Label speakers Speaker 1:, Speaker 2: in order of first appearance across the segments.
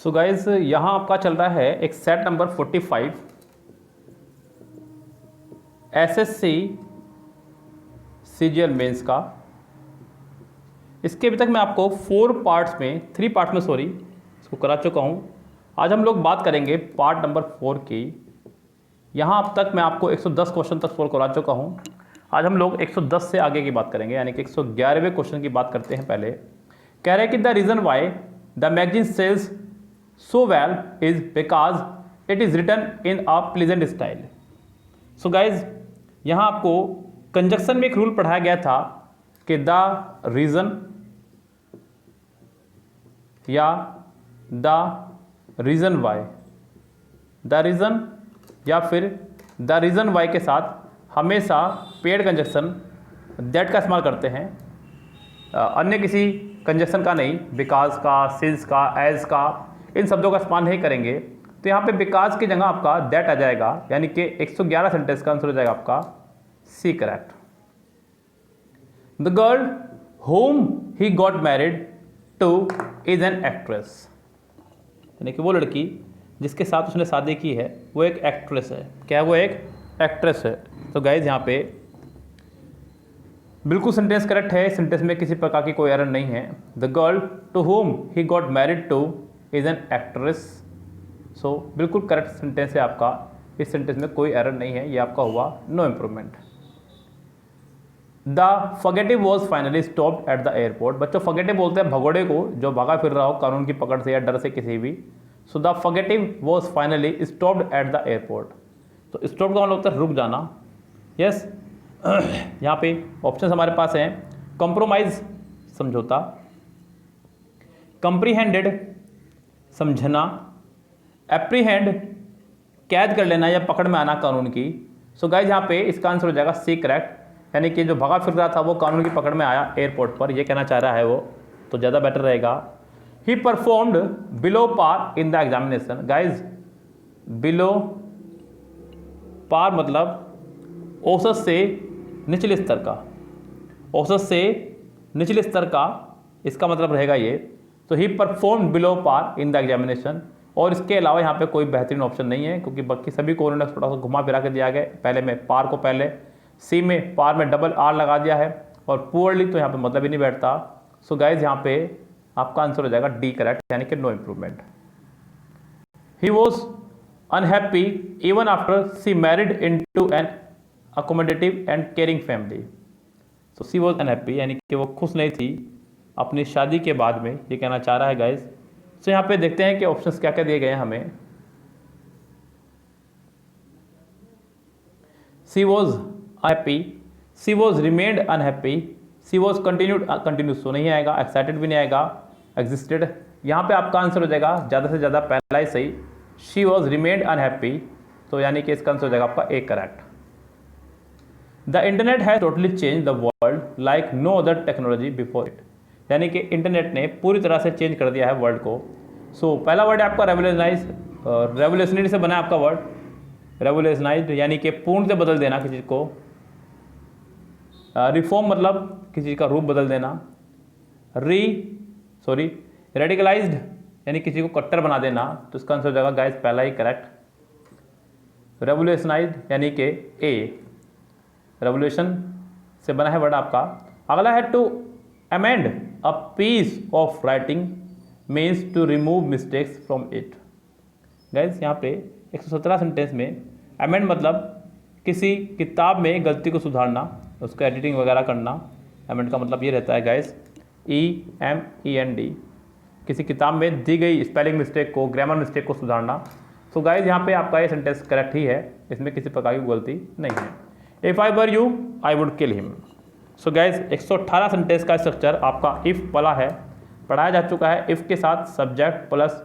Speaker 1: सो guys यहाँ आपका चल रहा है एक set number 45 SSC CGL mains का। इसके अभी तक मैं आपको 3 पार्ट्स में इसको करा चुका हूँ। आज हम लोग बात करेंगे पार्ट नंबर 4 की। यहाँ अब तक मैं आपको 110 क्वेश्चन तक सोल्व करा चुका हूँ। आज हम लोग 110 से आगे की बात करेंगे, यानी कि 111वें क्वेश्चन की बात करते हैं। पहले कह रहे हैं कि the reason why the magazine sells so well is because it is written in a pleasant style. So guys यहाँ आपको कंजक्शन में एक रूल पढ़ाया गया था कि द रीज़न या the reason why, the reason या फिर द रीज़न वाई के साथ हमेशा पेड कंजक्शन दैट का इस्तेमाल करते हैं, अन्य किसी कंजक्शन का नहीं। बिकॉज का, सिंस का, एज का, इन शब्दों का इस्तेमाल नहीं करेंगे। तो यहाँ पे बिकॉज की जगह आपका दैट आ जाएगा, यानी कि 111 सेंटेंस का आंसर हो जाएगा आपका C correct. The girl whom he got married to is an actress, यानी कि वो लड़की जिसके साथ उसने शादी की है वो एक एक्ट्रेस है। क्या है? वो एक एक्ट्रेस है। तो गाइज यहाँ पे बिल्कुल सेंटेंस करेक्ट है। सेंटेंस में किसी प्रकार की कोई एरर नहीं है। The girl to whom he got married to is an actress. So बिल्कुल करेक्ट सेंटेंस है आपका। इस सेंटेंस में कोई एरर नहीं है। ये आपका हुआ no improvement. The fugitive was finally stopped at the airport. बच्चों फगेटिव बोलते हैं भगोड़े को जो भागा फिर रहा हो कानून की पकड़ से या डर से किसी भी। So the fugitive was finally stopped at the airport. तो स्टॉप का मतलब होता है रुक जाना। यस यहाँ पे ऑप्शन हमारे पास हैं कॉम्प्रोमाइज समझौता, कंप्रीहेंडेड समझना, एप्रीहेंड कैद कर लेना या पकड़ में आना कानून की। सो गाइज यहाँ पे इसका आंसर हो जाएगा सी करेक्ट, यानी कि जो भगा फिर रहा था वो कानून की पकड़ में आया एयरपोर्ट पर, ये कहना चाह रहा है वो, तो ज़्यादा बेटर रहेगा। He performed below par in the examination. Guys below par मतलब औसत से निचले स्तर का, औसत से निचले स्तर का, इसका मतलब रहेगा ये। तो he perform below par in the examination. और इसके अलावा यहाँ पे कोई बेहतरीन ऑप्शन नहीं है, क्योंकि बाकी सभी को उन्होंने थोड़ा सा घुमा फिरा के दिया गया। पहले में पार को पहले सी में पार में डबल आर लगा दिया है, और पुअरली तो यहाँ पे मतलब ही नहीं बैठता। सो गाइज यहाँ पे आपका आंसर हो जाएगा डी करेक्ट, यानी कि no improvement. He was unhappy even after she married into an accommodating and caring family. So she was unhappy, यानी कि वो खुश नहीं थी अपनी शादी के बाद में, ये कहना चाह रहा है गाइज। सो यहाँ पे देखते हैं कि ऑप्शंस क्या क्या दिए गए हैं हमें। She was happy, she was remained unhappy, she was continued, continuous तो नहीं आएगा, एक्साइटेड भी नहीं आएगा, एग्जिस्टेड। यहाँ पे आपका आंसर हो जाएगा ज़्यादा से ज़्यादा पहला ही सही, शी वॉज रिमेन्ड अनहैप्पी। तो यानी कि इसका आंसर हो जाएगा आपका a correct. The internet has totally change the world like no other technology before it, यानी कि इंटरनेट ने पूरी तरह से चेंज कर दिया है वर्ल्ड को। सो पहला वर्ड है आपका रेवोल्यूशनाइज, रेवोल्यूशनरी से बना है आपका वर्ड रेवोल्यूशनाइज्ड, यानी कि पूर्ण से बदल देना किसी को। रिफॉर्म मतलब किसी चीज़ का रूप बदल देना। रेडिकलाइज्ड यानी किसी को कट्टर बना देना। तो इसका आंसर हो जाएगा गाइस पहला ही करेक्ट। रेवोल्यूशनाइज्ड यानी कि ए, रेवोल्यूशन से बना है वर्ड आपका। अगला है to amend a piece of writing means to remove mistakes from it. Guys यहाँ पे 117 सेंटेंस में अमेंड मतलब किसी किताब में गलती को सुधारना, उसका एडिटिंग वगैरह करना। अमेंड का मतलब ये रहता है गाइस EMEND, किसी किताब में दी गई स्पेलिंग मिस्टेक को, ग्रामर मिस्टेक को सुधारना। सो गाइस यहाँ पे आपका ये सेंटेंस करेक्ट ही है, इसमें किसी प्रकार की गलती नहीं है। If I were you I would kill him. So guys 118 sentence का स्ट्रक्चर आपका इफ़ वाला है, पढ़ाया जा चुका है। इफ़ के साथ subject plus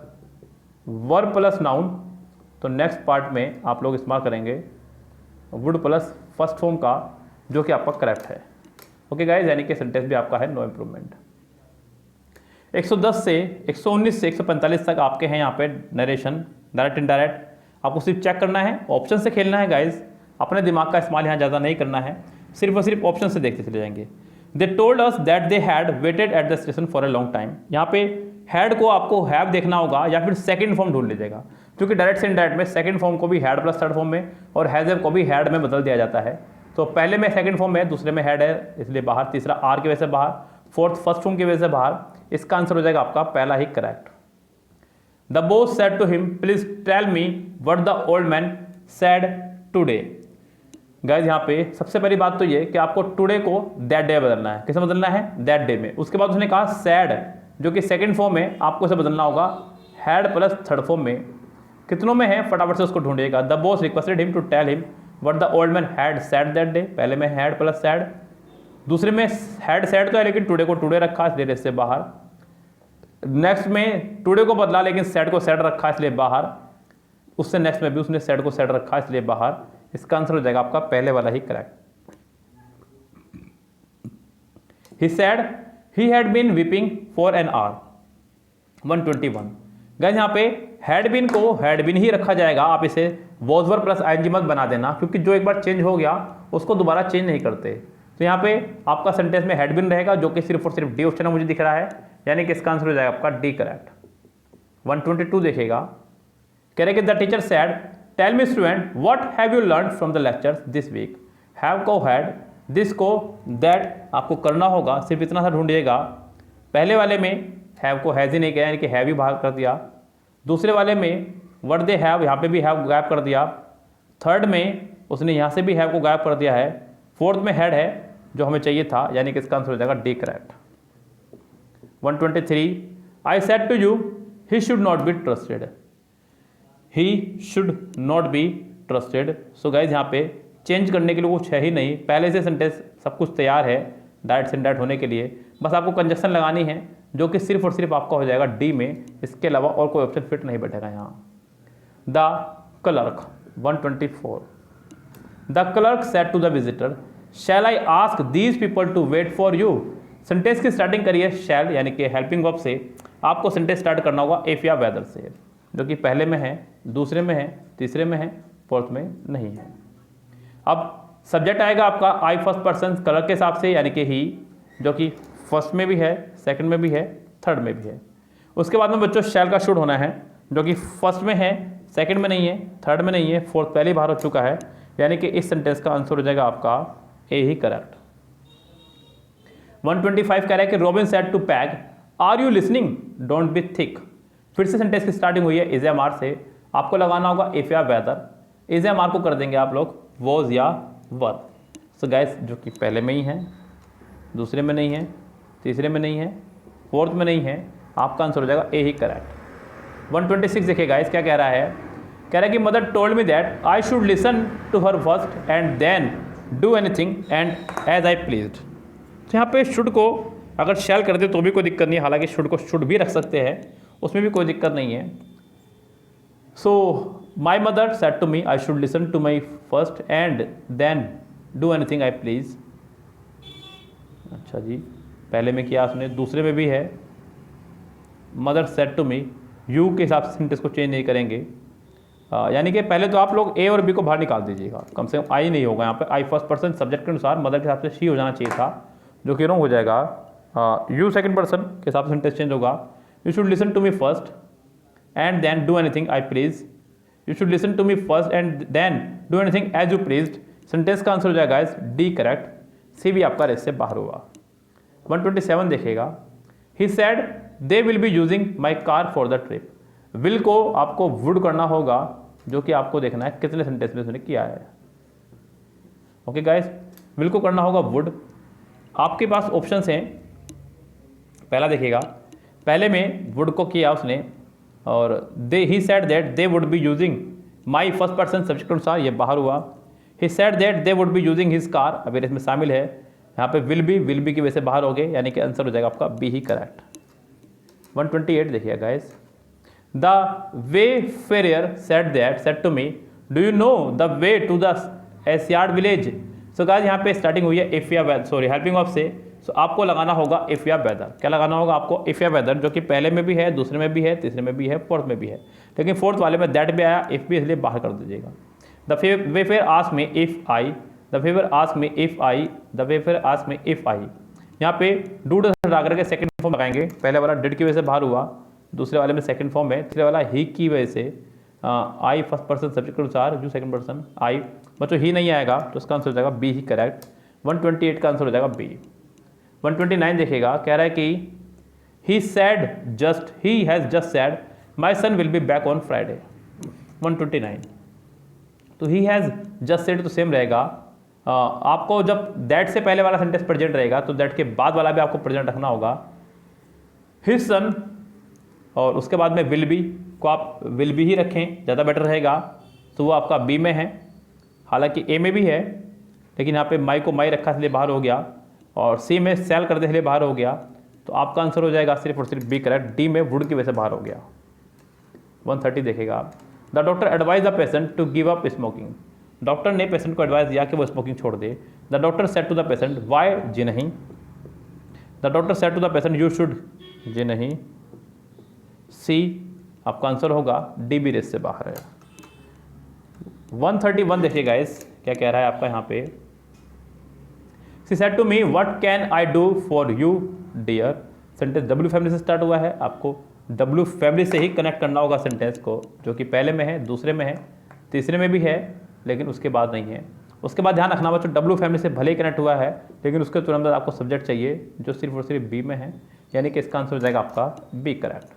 Speaker 1: verb plus noun. तो नेक्स्ट पार्ट में आप लोग इस्तेमाल करेंगे वुड प्लस फर्स्ट फॉर्म का, जो कि आपका करेक्ट है। ओके गाइस, यानी कि सेंटेंस भी आपका है नो इम्प्रूवमेंट। 110 से 119 से 145 तक आपके हैं यहाँ पे नरेशन, डायरेक्ट इनडायरेक्ट। आपको सिर्फ चेक करना है, ऑप्शन से खेलना है गाइस, अपने दिमाग का इस्तेमाल यहाँ ज़्यादा नहीं करना है, सिर्फ और सिर्फ ऑप्शन से देखते चले जाएंगे। They told us that they had weighted at the station for a long time. यहाँ पे हैड को आपको हैव देखना होगा या फिर सेकंड फॉर्म ढूंढ लीजिएगा, क्योंकि डायरेक्ट से इनडायरेक्ट में सेकंड फॉर्म को भी हैड प्लस थर्ड फॉर्म में और हैज़ को भी हैड में बदल दिया जाता है। तो पहले में सेकंड फॉर्म है, दूसरे में हैड है इसलिए बाहर, तीसरा आर की वजह से बाहर, फोर्थ फर्स्ट फॉर्म की वजह से बाहर। इसका आंसर हो जाएगा आपका पहला ही correct. The boss said to him please tell me what the old man said today. Guys यहाँ पे सबसे पहली बात तो ये कि आपको टुडे को दैट डे बदलना है। किसे बदलना है? दैट डे में। उसके बाद उसने कहा सैड, जो कि सेकंड फॉर्म में, आपको इसे बदलना होगा हैड प्लस थर्ड फॉर्म में। कितनों में है फटाफट से उसको ढूंढिएगा। The boss requested him to tell him what the old man had said that day. पहले में हैड प्लस सैड, दूसरे में हैड सैड तो है लेकिन टुडे को टुडे रखा इसलिए इससे बाहर। नेक्स्ट में टुडे को बदला लेकिन सैड को सैड रखा इसलिए बाहर। उससे नेक्स्ट में भी उसने सैड को सैड रखा इसलिए बाहर। इसका आंसर हो जाएगा आपका पहले वाला ही correct. He said he had been weeping for an hour. 121। Guys यहाँ पे हैड बीन को हैड बीन ही रखा जाएगा। आप इसे वॉज वर प्लस आईएनजी मत बना देना, क्योंकि जो एक बार चेंज हो गया उसको दोबारा चेंज नहीं करते। तो यहाँ पे आपका सेंटेंस में हैड बीन रहेगा, जो कि सिर्फ और सिर्फ डी ऑप्शन है मुझे दिख रहा है, यानी कि इसका आंसर हो जाएगा आपका डी करेक्ट। 122 देखिएगा, कह रहे कि the teacher said tell me student what have you learn from the lectures this week. Have को हैड, दिस को दैट आपको करना होगा, सिर्फ इतना सा ढूंढिएगा। पहले वाले में हैव को हैज़ ही नहीं किया, यानी कि हैव ही बाहर कर दिया। दूसरे वाले में व्हाट दे हैव, यहाँ पे भी हैव गायब कर दिया। थर्ड में उसने यहाँ से भी हैव को गायब कर दिया है। फोर्थ में हैड है जो हमें चाहिए था, यानी कि इसका आंसर हो जाएगा D correct. 123 I said to you he should not be trusted. He should not be trusted. So guys यहाँ पे चेंज करने के लिए कुछ है ही नहीं, पहले से सेंटेंस सब कुछ तैयार है डायरेक्ट सेंटेंस होने के लिए। बस आपको कंजक्शन लगानी है, जो कि सिर्फ और सिर्फ आपका हो जाएगा डी में। इसके अलावा और कोई ऑप्शन फिट नहीं बैठेगा यहाँ। The clerk 124 the clerk said to the visitor shall I ask these people to wait for you. Sentence की स्टार्टिंग करिए शैल यानी कि हेल्पिंग वर्ब से। आपको सेंटेंस स्टार्ट करना होगा इफ या वेदर से, जो कि पहले में है, दूसरे में है, तीसरे में है, फोर्थ में नहीं है। अब सब्जेक्ट आएगा आपका आई फर्स्ट पर्सन कलर के हिसाब से, यानी कि ही, जो कि फर्स्ट में भी है, सेकंड में भी है, थर्ड में भी है। उसके बाद में बच्चों शैल का शुड होना है, जो कि फर्स्ट में है, सेकंड में नहीं है, थर्ड में नहीं है, फोर्थ पहले बाहर हो चुका है, यानी कि इस सेंटेंस का आंसर हो जाएगा आपका ए ही करेक्ट। 125 कह रहा है कि Robin said to Peg are you listening don't be thick. फिर से सेंटेंस की स्टार्टिंग हुई है इज एम आर से। आपको लगाना होगा इफ या वेदर। इज एम आर को कर देंगे आप लोग वॉज या वर। सो गाइस जो कि पहले में ही है, दूसरे में नहीं है, तीसरे में नहीं है, फोर्थ में नहीं है, आपका आंसर हो जाएगा ए ही करेक्ट। 126 देखिए गाइस क्या कह रहा है, कह रहा है कि mother told me that I should listen to her first and then do anything and as I pleased. तो यहाँ पे शुड को अगर शैल कर दे तो भी कोई दिक्कत नहीं है, हालांकि शुड को शुड भी रख सकते हैं, उसमें भी कोई दिक्कत नहीं है। So my mother said to me I should listen to my first and then do anything I please. अच्छा जी, पहले में किया उसने, दूसरे में भी है mother said to me, you के हिसाब से सेंटेंस को चेंज नहीं करेंगे। यानी कि पहले तो आप लोग ए और बी को बाहर निकाल दीजिएगा, कम से कम आई नहीं होगा यहाँ पे। आई फर्स्ट पर्सन सब्जेक्ट के अनुसार मदर के हिसाब से शी हो जाना चाहिए था, जो कि रॉन्ग हो जाएगा। यू सेकंड पर्सन के हिसाब से सेंटेंस चेंज होगा। You should listen to me first and then do anything I please. You should listen to me first and then do anything as you pleased. Sentence का answer हो जाएगा D correct. सी भी आपका race से बाहर हुआ। 127 देखिएगा, he said they will be using my car for the trip. Will को आपको वुड करना होगा, जो कि आपको देखना है कितने सेंटेंस में उसने किया है। ओके गाइस, विल को करना होगा वुड। आपके पास ऑप्शंस हैं, पहला देखिएगा, पहले में वुड को किया उसने और they he said that they would be using my first person subject अनुसार, ये बाहर हुआ। He said that they would be using his car, अभी इसमें शामिल है, यहाँ पे विल बी की वजह से बाहर हो गए, यानी कि आंसर हो जाएगा आपका बी ही करेक्ट। 128 देखिए guys, the wayfarer said to me do you know the way to the एसयार्ड विलेज। सो गाइस यहाँ पे स्टार्टिंग हुई है इफ या हेल्पिंग ऑफ से। सो आपको लगाना होगा इफ या वेदर। क्या लगाना होगा आपको? इफ या वेदर, जो कि पहले में भी है, दूसरे में भी है, तीसरे में भी है, फोर्थ में भी है, लेकिन फोर्थ वाले में दैट भी आया, इफ भी, इसलिए बाहर कर दीजिएगा। The way fair ask me if I, the favour ask me if I, the way fair ask me if I. यहाँ पे डू डज हटा करके सेकंड फॉर्म लगाएंगे। पहले वाला डिड की वजह से बाहर हुआ, दूसरे वाले में सेकंड फॉर्म है, तीसरे वाला ही की वजह से आई फर्स्ट पर्सन सब्जेक्ट के अनुसार, यू सेकंड पर्सन, आई। बच्चों ही नहीं आएगा तो इसका आंसर हो जाएगा बी ही करेक्ट। 128 का आंसर हो जाएगा बी। 129 देखिएगा, कह रहा है कि he has just said my son will be back on Friday. 129 तो ही हैज़ जस्ट सेड तो सेम रहेगा। आपको जब दैट से पहले वाला सेंटेंस प्रेजेंट रहेगा तो दैट के बाद वाला भी आपको प्रेजेंट रखना होगा। हिज सन और उसके बाद में विल बी को आप विल बी ही रखें, ज़्यादा बेटर रहेगा। तो वो आपका बी में है, हालांकि ए में भी है, लेकिन यहाँ पे माई को माई रखा इसलिए बाहर हो गया, और सी में सेल कर दे इसलिए बाहर हो गया। तो आपका आंसर हो जाएगा सिर्फ और सिर्फ बी करेक्ट। डी में वुड की वजह से बाहर हो गया। 130 देखेगा, the doctor advise the patient to give up smoking. Doctor ने पेशेंट को एडवाइस दिया कि वो स्मोकिंग छोड़ दे। The doctor said to the patient why, जी नहीं। The doctor said to the patient you should, जी नहीं। सी आपका आंसर होगा, डी भी रेस से बाहर है। 131 देखिए गाइस क्या कह रहा है आपका यहाँ पे। She said to me what can I do for you dear. Sentence W family से स्टार्ट हुआ है, आपको डब्ल्यू फैमिली से ही कनेक्ट करना होगा सेंटेंस को, जो कि पहले में है, दूसरे में है, तीसरे में भी है, लेकिन उसके बाद नहीं है। उसके बाद ध्यान रखना बच्चों, डब्ल्यू फैमिली से भले ही कनेक्ट हुआ है, लेकिन उसके तुरंत बाद आपको सब्जेक्ट चाहिए जो सिर्फ और सिर्फ बी में है, यानी कि इसका आंसर हो जाएगा आपका बी करेक्ट।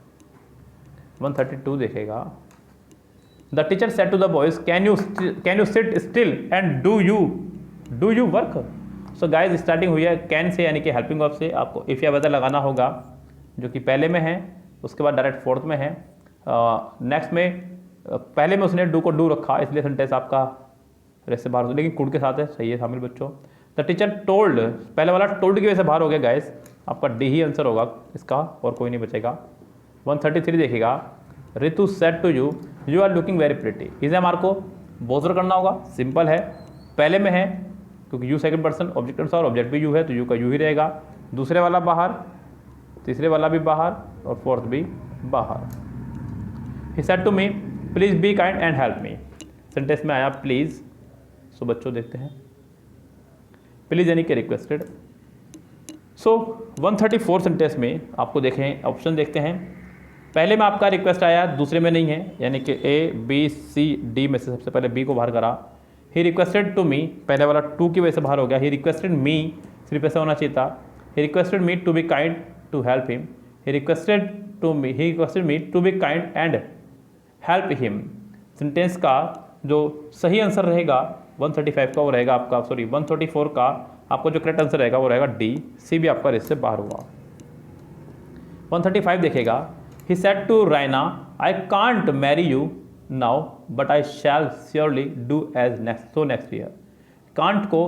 Speaker 1: 132 देखेगा, the teacher said to the boys can you sit still and do you work. So guys starting हुई है कैन से, यानी कि हेल्पिंग वर्ब से। आपको इफ या वेदर लगाना होगा, जो कि पहले में है, उसके बाद डायरेक्ट फोर्थ में है। नेक्स्ट में पहले में उसने डू को डू रखा, इसलिए सेंटेंस आपका रेस से बाहर हो, लेकिन कुड के साथ है, सही है शामिल बच्चों। द टीचर टोल्ड, पहले वाला टोल्ड की वजह से बाहर हो गया गाइस, आपका डी ही आंसर होगा इसका, और कोई नहीं बचेगा। 133 देखिएगा, Ritu said to you are looking very pretty. इसे मार्को बोजर करना होगा, सिंपल है, पहले में है क्योंकि यू सेकंड पर्सन, ऑब्जेक्ट अनुसार ऑब्जेक्ट भी यू है तो यू का यू ही रहेगा। दूसरे वाला बाहर, तीसरे वाला भी बाहर, और फोर्थ भी बाहर। He said to me please be kind and help me. Sentence में आया प्लीज, सो बच्चों देखते हैं, प्लीज यानी कि रिक्वेस्टेड। सो 134 सेंटेंस में आपको देखें ऑप्शन देखते हैं, पहले में आपका रिक्वेस्ट आया, दूसरे में नहीं है, यानी कि ए बी सी डी में से सबसे पहले बी को बाहर करा। ही रिक्वेस्टेड टू मी, पहले वाला टू की वजह से बाहर हो गया। ही रिक्वेस्टेड मी, सिर्फ ऐसा होना चाहिए था। He requested me to be kind to help him. He requested me to be kind and help him. Sentence का जो सही आंसर रहेगा 135 का वो रहेगा आपका, 134 का आपको जो करेक्ट आंसर रहेगा वो रहेगा डी। सी भी आपका रेस से बाहर हुआ। 135 देखेगा, he said to Raina I can't marry you now but I shall surely do as next year. Can't को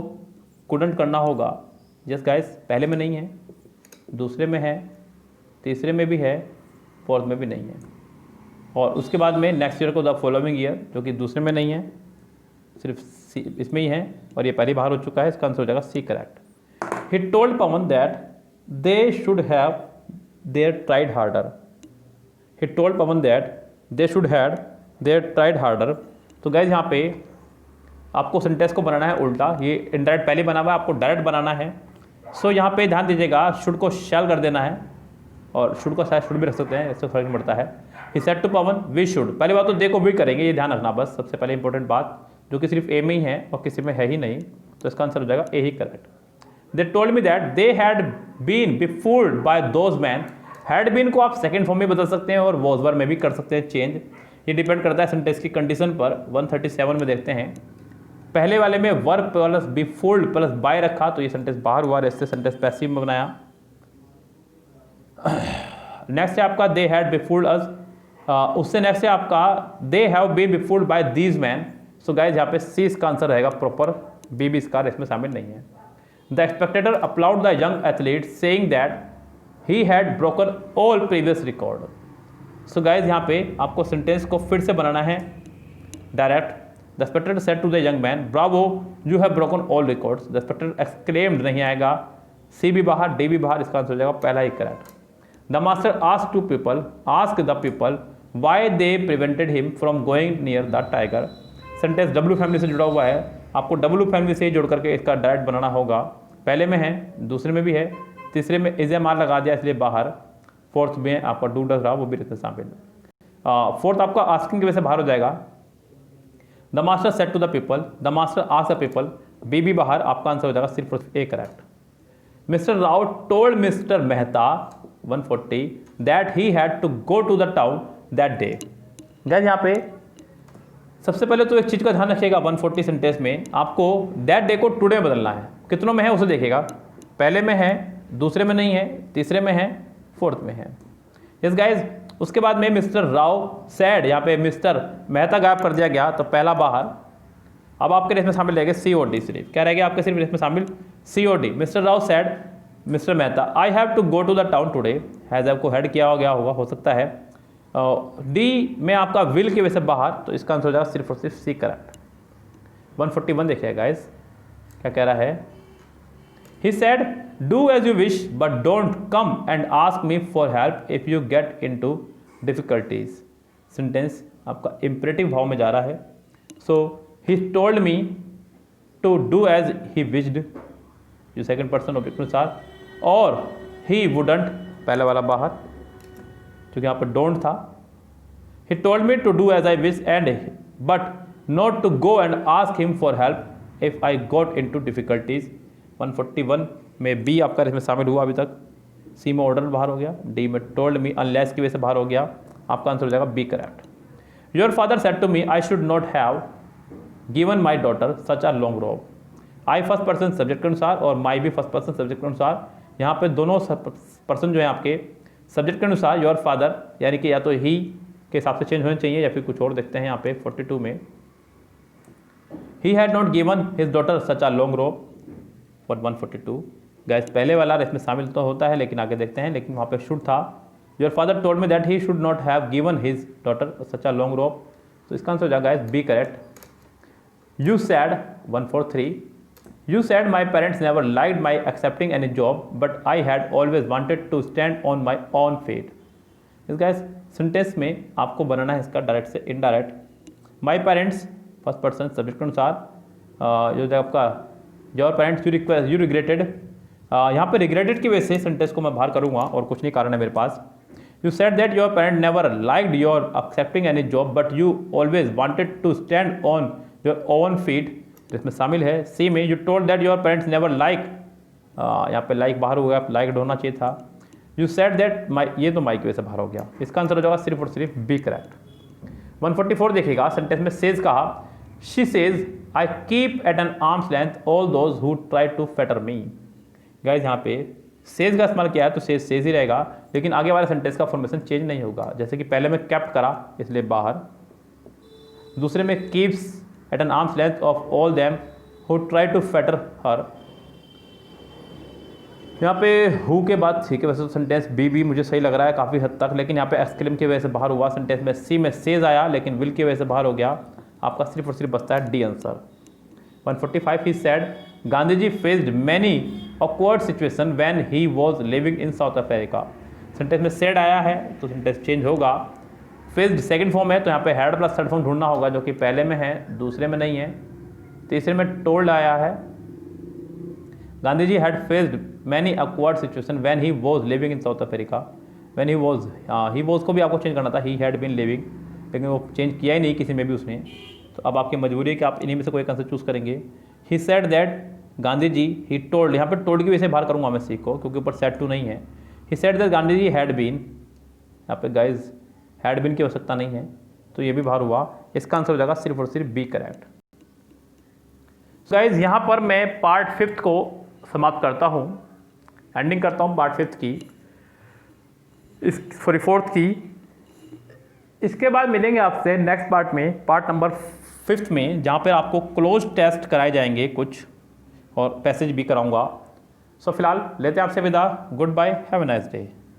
Speaker 1: कुडंट करना होगा। यस गाइस, पहले में नहीं है, दूसरे में है, तीसरे में भी है, फोर्थ में भी नहीं है, और उसके बाद में नेक्स्ट ईयर को द फॉलोइंग ईयर, जो कि दूसरे में नहीं है, सिर्फ सी इसमें ही है, और ये पहले बाहर हो चुका है, इसका आंसर हो जाएगा C correct. He told Pavan that they should have there tried harder. He told Pavan that they should have there tried harder. तो गाइज यहाँ पे आपको सेंटेंस को बनाना है उल्टा, ये इनडायरेक्ट पहले बना हुआ है, आपको डायरेक्ट बनाना है। सो यहाँ पे ध्यान दीजिएगा, शुड को शैल कर देना है, और शुड को शायद शुड भी रख सकते हैं, इससे फर्क नहीं पड़ता है। He said to Pavan we should, पहली बात तो देखो वी करेंगे, ये ध्यान रखना बस, सबसे पहले इंपॉर्टेंट बात, जो कि सिर्फ ए में ही है और किसी में है ही नहीं, तो इसका आंसर हो जाएगा ए ही correct. They told me that they had been befooled by those man. Had been को आप सेकंड फॉर्म में बदल सकते हैं और वॉज वर में भी कर सकते हैं चेंज, ये डिपेंड करता है सेंटेंस की कंडीशन पर। 137 में देखते हैं, पहले वाले में वर्ब प्लस बिफूल्ड प्लस बाय रखा तो ये सेंटेंस बाहर हुआ, इससे सेंटेंस पैसिव में बनाया। नेक्स्ट है आपका दे हैड बिफूल्ड अस, उससे नेक्स्ट है आपका they have been befooled by these man. So guys यहाँ पे सी इसका आंसर रहेगा प्रॉपर, बी भी इसका इसमें शामिल नहीं है। The spectator applauded the young athlete saying that he had broken all previous record. So guys यहाँ पे आपको सेंटेंस को फिर से बनाना है direct. The spectator said to the young man bravo you have broken all records. The spectator exclaimed नहीं आएगा, सी भी बाहर, डी भी बाहर, इसका आंसर हो जाएगा पहला ही correct. The master ask the people why they prevented him from going near the tiger. Sentence W family से जुड़ा हुआ है, आपको डब्ल्यू फैमिली से ही जोड़ करके इसका डायरेक्ट बनाना होगा। पहले में है, दूसरे में भी है, तीसरे में इज एम आर लगा दिया इसलिए बाहर, फोर्थ में आपका डू डज रहा वो भी रहते शामिल। फोर्थ आपका आस्किंग की वजह से बाहर हो जाएगा। The master said to the people, the master asked the people, b भी बाहर, आपका आंसर हो जाएगा सिर्फ a correct. Mister Rao told Mister Mehta 140 that he had to go to the town that day. Guys यहाँ पे सबसे पहले तो एक चीज़ का ध्यान रखिएगा, 140 सेंटेंस में आपको दैट डे को टुडे बदलना है। कितनों में है उसे देखिएगा, पहले में है, दूसरे में नहीं है, तीसरे में है, फोर्थ में है। यस गाइज, उसके बाद में मिस्टर राव सैड, यहाँ पे मिस्टर मेहता गायब कर दिया गया तो पहला बाहर। अब आपके रेस में शामिल रहेगा COD, सिर्फ क्या रहेगा आपके सिर्फ रेस में शामिल COD। Mister Rao said mister Mehta I have to go to the town today, has आपको हेड किया हो गया होगा, हो सकता है। डी में आपका विल की वजह से बाहर, तो इसका आंसर हो जाएगा सिर्फ और सिर्फ सी करेक्ट। 141 देखिए गाइस क्या कह रहा है। He said, do as you wish, but don't come and ask me for help if you get into difficulties. Sentence आपका imperative भाव में जा रहा है। So he told me to do as he wished, जो सेकंड पर्सन ऑब्जेक्ट अनुसार, और he wouldn't, पहले वाला बाहर क्योंकि यहाँ पर don't था। He told me to do as I wish and but not to go and ask him for help if I got into difficulties. 141 में बी आपका इसमें शामिल हुआ अभी तक, सी में ऑर्डर बाहर हो गया, डी में टोल्ड मी अनलेस की वजह से बाहर हो गया, आपका आंसर हो जाएगा B correct. Your father said to me I should not have given my daughter such a long rope. I first person subject के अनुसार और माई भी फर्स्ट पर्सन सब्जेक्ट के अनुसार, यहाँ पे दोनों पर्सन जो है आपके सब्जेक्ट के अनुसार योर फादर यानी कि या तो ही के हिसाब से चेंज होने चाहिए या फिर कुछ और देखते हैं यहाँ पे 42 में। He had not given his daughter such a long rope for 142। Gas पहले वाला इसमें शामिल तो होता है लेकिन आगे देखते हैं, लेकिन वहाँ पे शुड था। Your father told me that he should not have given his daughter such a long rope, तो इसका आंसर हो जाएगा B correct. You said 143 you said my parents never liked my accepting any job but I had always wanted to stand on my own feet. इस गैस sentence में आपको बनाना है इसका डायरेक्ट से indirect. My parents first person subject के अनुसार, जो आपका योर पेरेंट्स यू रिग्रेटेड, यहाँ पे रिग्रेटेड की वजह से सेंटेंस को मैं बाहर करूँगा और कुछ नहीं कारण है मेरे पास। You said that your parent never liked your accepting any job but you always wanted to stand on your own feet, इसमें शामिल है। सी में you told that your parents never like, यहाँ पे लाइक बाहर हो गया, लाइक्ड होना चाहिए था। यू सेड दैट माई, ये तो माई की वजह से बाहर हो गया, इसका आंसर हो जाएगा सिर्फ और सिर्फ बी करेक्ट। 144 देखिएगा, सेंटेंस में सेज कहा, she says I keep at an arms length all those who try to fetter me. Guys यहाँ पे सेज का इस्तेमाल किया है तो सेज ही रहेगा, लेकिन आगे वाले सेंटेंस का फॉर्मेशन चेंज नहीं होगा। जैसे कि पहले में कैप्ट करा इसलिए बाहर, दूसरे में keeps at an arms length of all them who try to fetter her. यहाँ पे हु के बाद सी के वजह से सेंटेंस बी मुझे सही लग रहा है काफ़ी हद तक, लेकिन यहाँ पे एक्सक्लेम की वजह से बाहर हुआ सेंटेंस में। सी में सेज आया लेकिन विल की वजह से बाहर हो गया, आपका सिर्फ और सिर्फ बचता है D answer. 145 he said Gandhi ji faced many awkward situation when he was living in South Africa. Sentence में सेड आया है तो सेंटेंस चेंज होगा। फेस्ड सेकंड फॉर्म है तो यहाँ पे हैड प्लस थर्ड फॉर्म ढूंढना होगा, जो कि पहले में है, दूसरे में नहीं है। तीसरे में टोल्ड आया है, Gandhi ji had faced many awkward situation when he was living in South Africa. When he was को भी आपको चेंज करना था, ही हैड बीन लिविंग, लेकिन वो चेंज किया ही नहीं किसी में भी उसने, तो अब आपकी मजबूरी है कि आप इन्हीं में से कोई एक आंसर चूज़ करेंगे। He said that Gandhi ji, he told, यहाँ पे टोल्ड की वजह से बाहर करूँगा मैं सी को क्योंकि ऊपर सेड टू नहीं है। He said that Gandhi ji had been, यहाँ पे गाइज हैड बीन की आवश्यकता नहीं है तो ये भी बाहर हुआ, इसका आंसर हो जाएगा सिर्फ और सिर्फ बी करेक्ट। गाइज यहाँ पर मैं पार्ट 5 को समाप्त करता हूँ, एंडिंग करता हूँ पार्ट 5 की, सॉरी 4th की। इसके बाद मिलेंगे आपसे नेक्स्ट पार्ट में, पार्ट नंबर 5 में, जहाँ पर आपको क्लोज टेस्ट कराए जाएंगे कुछ और पैसेज भी कराऊंगा। सो फिलहाल लेते हैं आपसे विदा, goodbye, have a nice day.